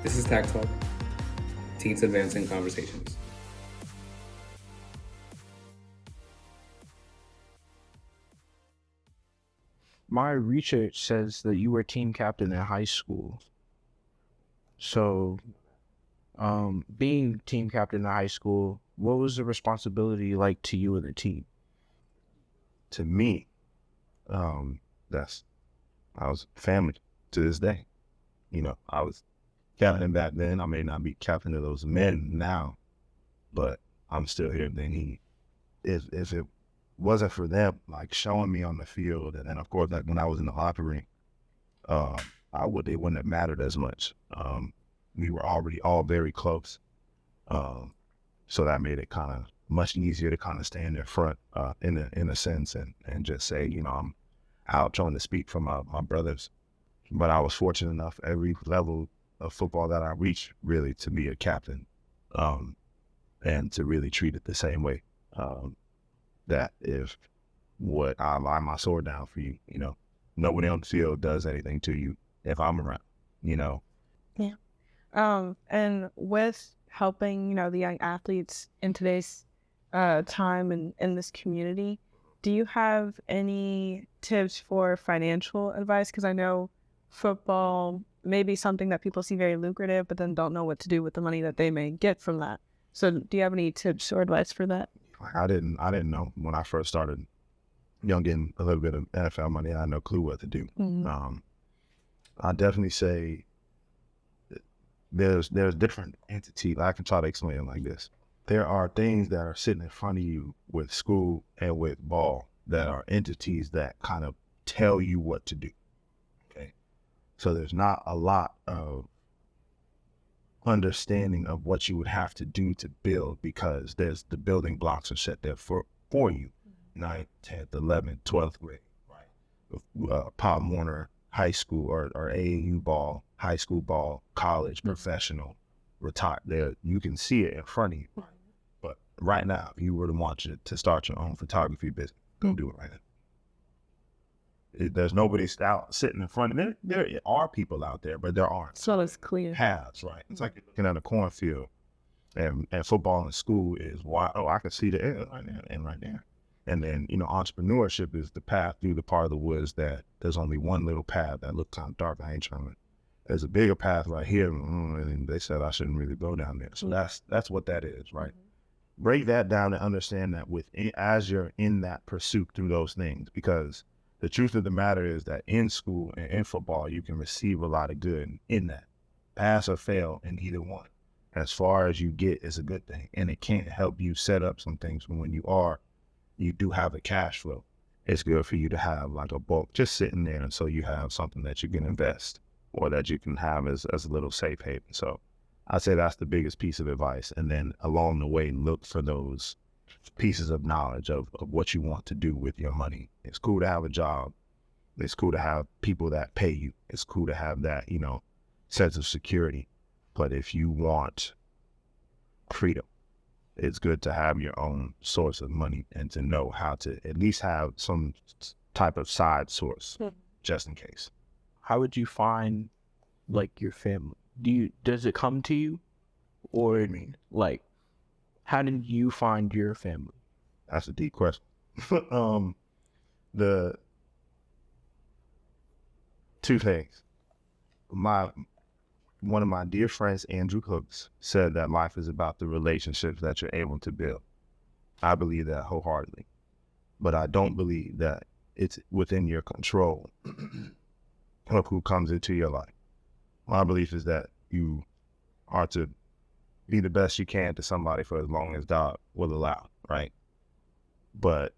This is TAC Talk, Teens Advancing Conversations. My research says that you were team captain in high school. So, being team captain in high school, what was the responsibility like to you and the team? To me, that's I was family to this day. I was captain back then. I may not be captain of those men now, but I'm still here. Then if it wasn't for them, like showing me on the field, and then of course, like when I was in the locker room, uh, it wouldn't have mattered as much. We were already all very close, um, so that made it kind of much easier to kind of stand in front, in a sense, and just say, I'm out trying to speak for my brothers. But I was fortunate enough every level of football that I reached really to be a captain, um, and to really treat it the same way. That if what I lie my sword down for you, nobody on the field does anything to you if I'm around, you know. Yeah. And with helping, the young athletes in today's time and in this community, do you have any tips for financial advice? Because I know football may be something that people see very lucrative, but then don't know what to do with the money that they may get from that. So do you have any tips or advice for that? I didn't know when I first started, getting a little bit of NFL money. I had no clue what to do. Mm-hmm. I definitely say there's different entities. I can try to explain it like this. There are things that are sitting in front of you with school and with ball that are entities that kind of tell you what to do. Okay. So there's not a lot of understanding of what you would have to do to build, because there's the building blocks are set there for you. 9th, 10th, 11th, 12th grade, right? Pop Warner high school or AAU ball, high school ball, college, professional, retired. There, you can see it in front of you. Right? But right now, if you were to want to start your own photography business, go do it right now. There's nobody out sitting in front of them. There are people out there, but there aren't. So it's clear. Paths, right? It's like you're looking at a cornfield, and football in school is wide. Oh, I can see the end right there and right there. And then, entrepreneurship is the path through the part of the woods that there's only one little path that looks kind of dark. I ain't trying to. There's a bigger path right here, and they said I shouldn't really go down there. So that's what that is, right? Mm-hmm. Break that down and understand that as you're in that pursuit through those things, because the truth of the matter is that in school and in football, you can receive a lot of good in that. Pass or fail in either one. As far as you get is a good thing, and it can help you set up some things when you do have a cash flow. It's good for you to have like a bulk just sitting there, and so you have something that you can invest or that you can have as a little safe haven. So I'd say that's the biggest piece of advice. And then along the way, look for those pieces of knowledge of what you want to do with your money. It's cool to have a job. It's cool to have people that pay you. It's cool to have that, sense of security. But if you want freedom, it's good to have your own source of money and to know how to at least have some type of side source just in case. How would you find like your family? Does it come to you? Or like, how did you find your family? That's a deep question. The two things. One of my dear friends, Andrew Cooks, said that life is about the relationships that you're able to build. I believe that wholeheartedly, but I don't believe that it's within your control of who comes into your life. My belief is that you are to be the best you can to somebody for as long as God will allow, right? But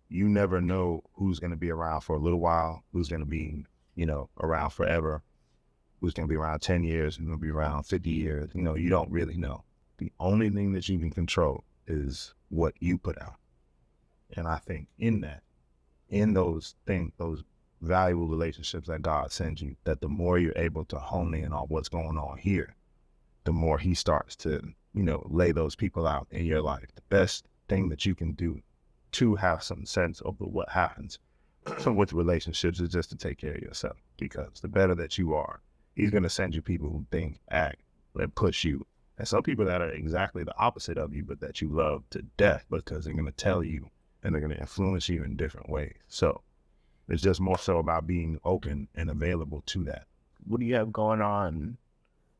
you never know who's going to be around for a little while, who's going to be, around forever, who's going to be around 10 years, who's going to be around 50 years. You don't really know. The only thing that you can control is what you put out. And I think in those things, those valuable relationships that God sends you, that the more you're able to hone in on what's going on here, the more he starts to, lay those people out in your life. The best thing that you can do to have some sense of what happens with relationships is just to take care of yourself, because the better that you are, he's going to send you people who think, act, and push you. And some people that are exactly the opposite of you, but that you love to death because they're going to tell you and they're going to influence you in different ways. So it's just more so about being open and available to that. What do you have going on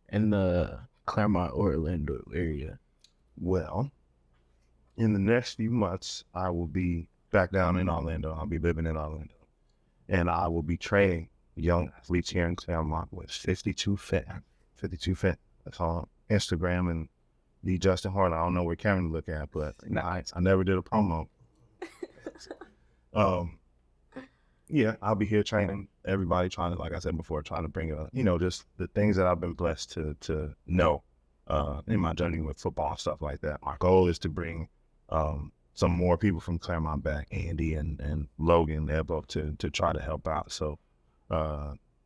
in the Claremont, Orlando area? Well, in the next few months, I will be back down in Orlando. I'll be living in Orlando. And I will be training young athletes here in Claremont with 52 Fit. 52 Fit. That's on Instagram and the Justin Horton. I don't know where Cameron to look at, but nice. I never did a promo. Yeah, I'll be here training everybody, trying to, like I said before, trying to bring just the things that I've been blessed to know in my journey with football and stuff like that. My goal is to bring some more people from Claremont back, Andy and Logan. They're both to try to help out. So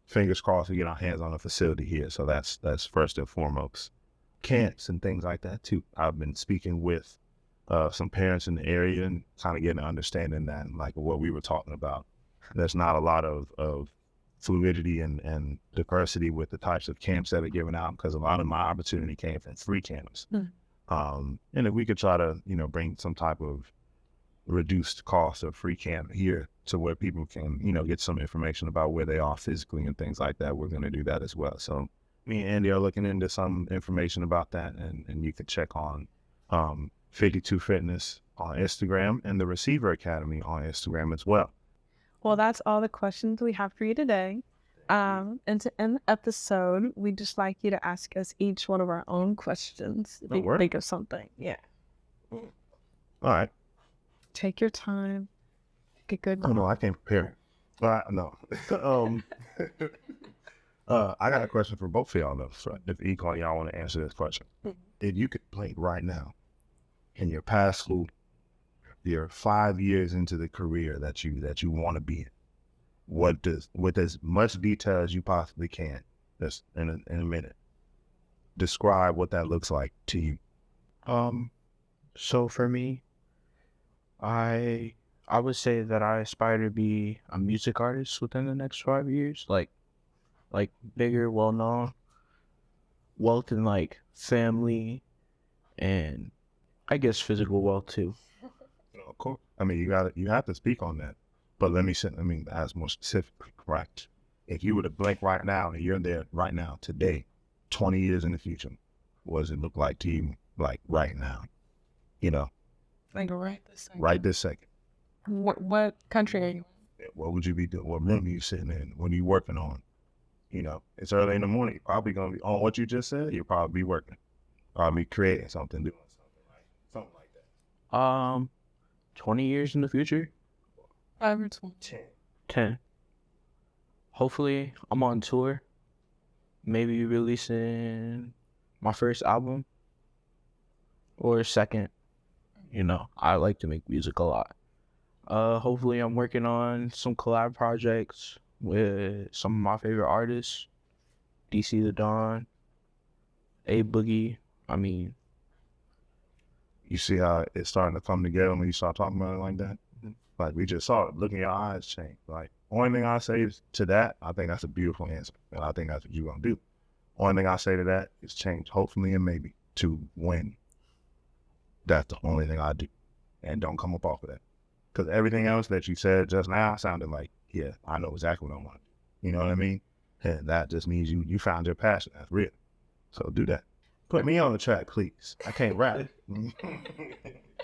fingers crossed we get our hands on a facility here. So that's first and foremost. Camps and things like that too. I've been speaking with some parents in the area and kind of getting an understanding that, like what we were talking about. There's not a lot of fluidity and diversity with the types of camps that are given out, because a lot of my opportunity came from free camps. And if we could try to, bring some type of reduced cost of free camp here to where people can, get some information about where they are physically and things like that, we're going to do that as well. So me and Andy are looking into some information about that, and you can check on 52 Fitness on Instagram and the Receiver Academy on Instagram as well. Well, that's all the questions we have for you today. And to end the episode, we'd just like you to ask us each one of our own questions. If you can think of something. Yeah. All right. Take your time. Get good. Oh, no, I can't prepare. No. I got a question for both of y'all, though. So if each one of y'all want to answer this question. If you could play right now in your past school, you're 5 years into the career that you want to be in, with as much detail as you possibly can, just in a minute, describe what that looks like to you. So for me, I would say that I aspire to be a music artist within the next 5 years, like bigger, well-known, wealth in like family, and I guess physical wealth too. Of course. I mean, you have to speak on that. But let me ask more specifically, correct? If you were to blink right now and you're there right now, today, 20 years in the future, what does it look like to you, like right now? Like right this second. Right this second. What country are you in? What would you be doing? What room are you sitting in? What are you working on? It's early in the morning. You're probably going to be on what you just said. You'll probably be working. Probably creating something, doing something, right? Something like that. 20 years in the future? 5 or 20? 10. Hopefully, I'm on tour. Maybe releasing my first album. Or second. I like to make music a lot. Hopefully, I'm working on some collab projects with some of my favorite artists. DC the Don, A Boogie. I mean, you see how it's starting to come together when you start talking about it like that? Like we just saw it. Look in your eyes change. Like, only thing I say is to that, I think that's a beautiful answer. And I think that's what you're going to do. Only thing I say to that is change, hopefully and maybe, to win. That's the only thing I do. And don't come up off of that. Because everything else that you said just now sounded like, yeah, I know exactly what I want to do. You know what I mean? And that just means you found your passion. That's real. So do that. Put me on the track, please. I can't rap.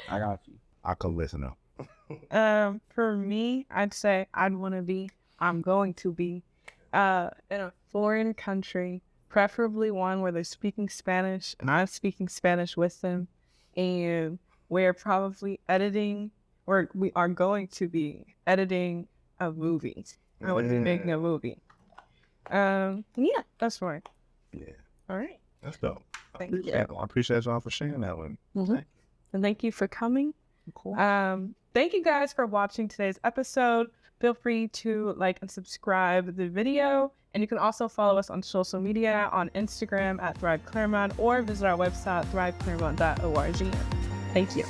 I got you. I could listen though. For me, I'd say I'm going to be in a foreign country, preferably one where they're speaking Spanish and I'm speaking Spanish with them, and we're probably editing, or we are going to be editing a movie. I would be making a movie. Yeah, that's right. Yeah. All right. That's dope. Thank you. I appreciate y'all for sharing that one. Mm-hmm. And thank you for coming. Cool. Thank you guys for watching today's episode. Feel free to like and subscribe the video. And you can also follow us on social media on Instagram at Thrive Claremont, or visit our website, thriveclaremont.org. Thank you.